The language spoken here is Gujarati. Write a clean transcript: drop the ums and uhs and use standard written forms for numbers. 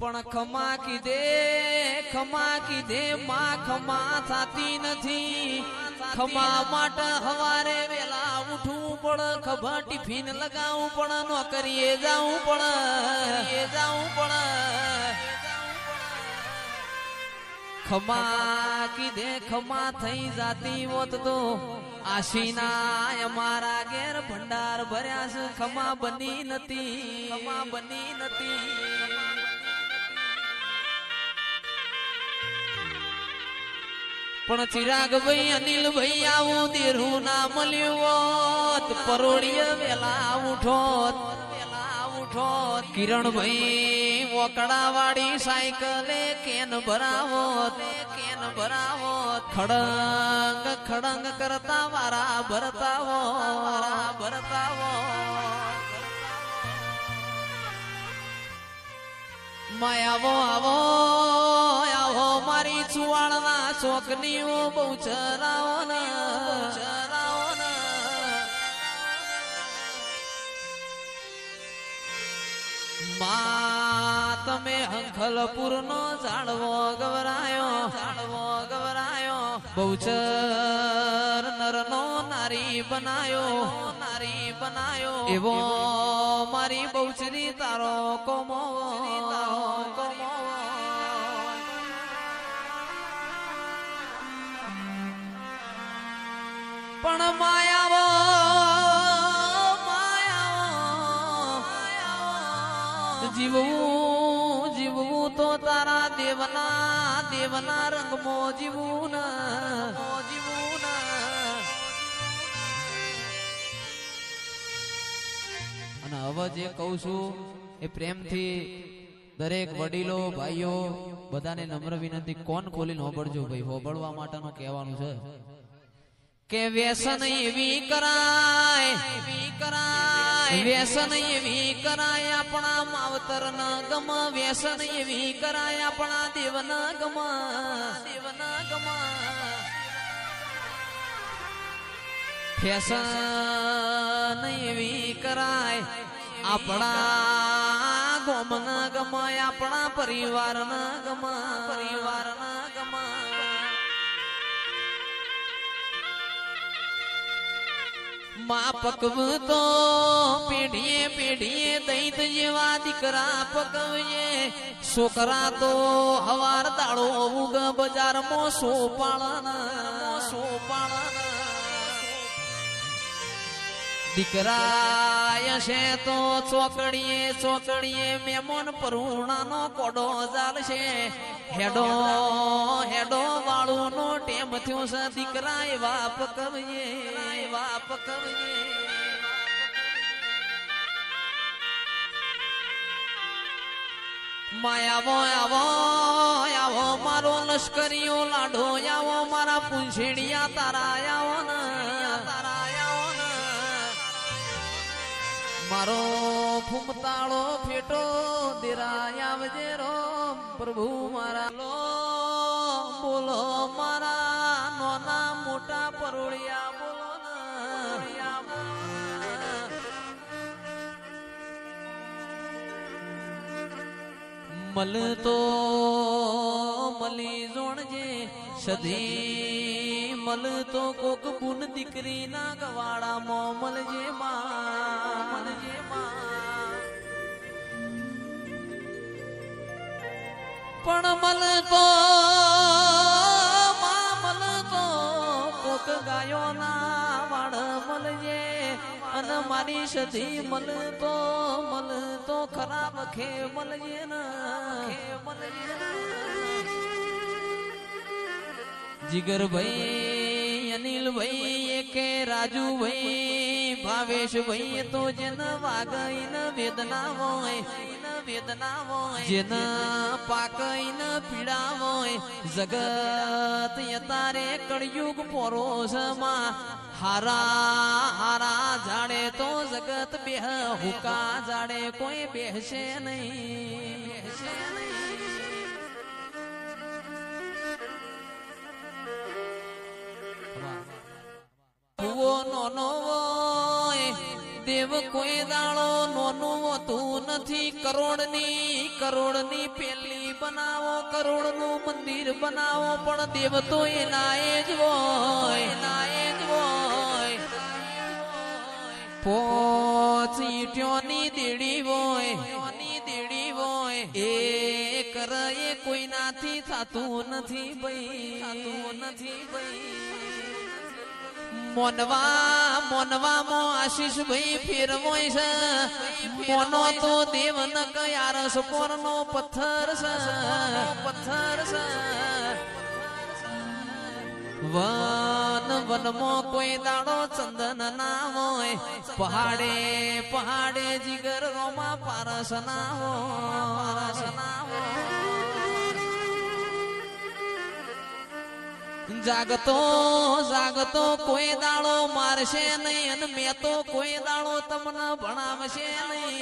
પણ ખમા કીધે માં ખમા થાતી નથી. ખમા માટે હવારે વેલા ઉઠવું પડે, ખભા ટિફિન લગાવવું પડે, નોકરીએ જાવું પડે. ખમા કીધે ખમા થઈ જાતી હોત તો આશીના અમારા ઘેર ભંડાર ભર્યા છે. ખમા બની નથી. પણ ચિરાગભાઈ અનિલભાઈ આવું દેરું ના મળ્યું હોત, પરોળીએ વેલા ઉઠોત. કિરણભાઈ વોકડા વાળી સાયકલે કેન ભરાવોત. ખડંગ કરતા વારા ભરતાવો. માયાવો આવો મારી ચુવાણના ચોકનીઓ બહુ ચરાવો ને. મા તમે હંખલપુર નો ઝાડવો ગવરાયો બહુચર નરનો નારી બનાયો એવો મારી બહુચરી તારો કોમો. પણ માયાવો જીવવું તો તારા દેવના રંગમાં જીવવું અને હવે જે કહું છું એ પ્રેમથી દરેક વડીલો ભાઈઓ બધાને નમ્ર વિનંતી, કોણ ખોલીને હોબળજો ભાઈ, હોબળવા માટેનું કહેવાનું છે કે વ્યસન એવી કરાય આપણા માવતર ન ગમ. વ્યસન એવી કરાય આપણા દેવ ન ગમ. ફેશન એવી કરાય આપણા ગોમ ન ગમ, આપણા પરિવાર ન ગમ. માં પકવતો પેઢીએ દૈત જેવા દીકરા પકવીએ. છોકરા તો હવાર દાડો ઉગ બજારમાં સોપાળા. દીકરા છે તો ચોકડીએ મેમોન પરુણાનો કોડો ચાલશે. હેડો વાળું નો ટેમ થયો છે. દીકરા એવા પકવીએ. માયાવો આવો મારો લશ્કરીઓ લાડો આવો, મારા પૂંછેડિયા તારા આવો ને. મારો ફૂમતાળો ફેટો દેરાય આવજે રો પ્રભુ મારા. બોલો મારા નોના મોટા પરોળિયા બોલો. મળતો મળી જોણજે સધી, મળતો કોક બુન દીકરી ના ગવાડામાં મળજે માં. પણ મળતો કોક ગાયો ના વાડ મળજે. અને મારી સધી મળતો ખરાબ ખે મળજે ને. જીગરભાઈ અનિલભાઈ કે રાજુભાઈ ભાવેશભાઈ તો જેન વાગઈ ન વેદના હોય, જેન પાકઈ ન પીડા હોય. જગત યતારે કળયુગ પોરોસમાં હારા જાડે તો જગત બેહ, હુકા જાડે કોઈ બેહશે નહીં. નોનો દેવ કોઈ દાડો નોનું હોતું નથી કરોડની પેલી બનાવો કરોડનું મંદિર બનાવો પણ દેવ તો એના એ જ હોય પોચ ઈંટોની દેડી હોય એ કરે એ કોઈનાથી થતું નથી ભાઈ મોનવામાં આશીષ ભાઈ ફેરવોય છે મોનો તો દેવ ન કયારસ પોરનો પથ્થર છે વનમાં કોઈ દાડો ચંદન ના હોય પહાડે જીગર રોમા પારસ ના હોય જાગતો કોઈ દાડો મારશે નહીં અને મેં તો કોઈ દાડો તમને ભણાવશે નહીં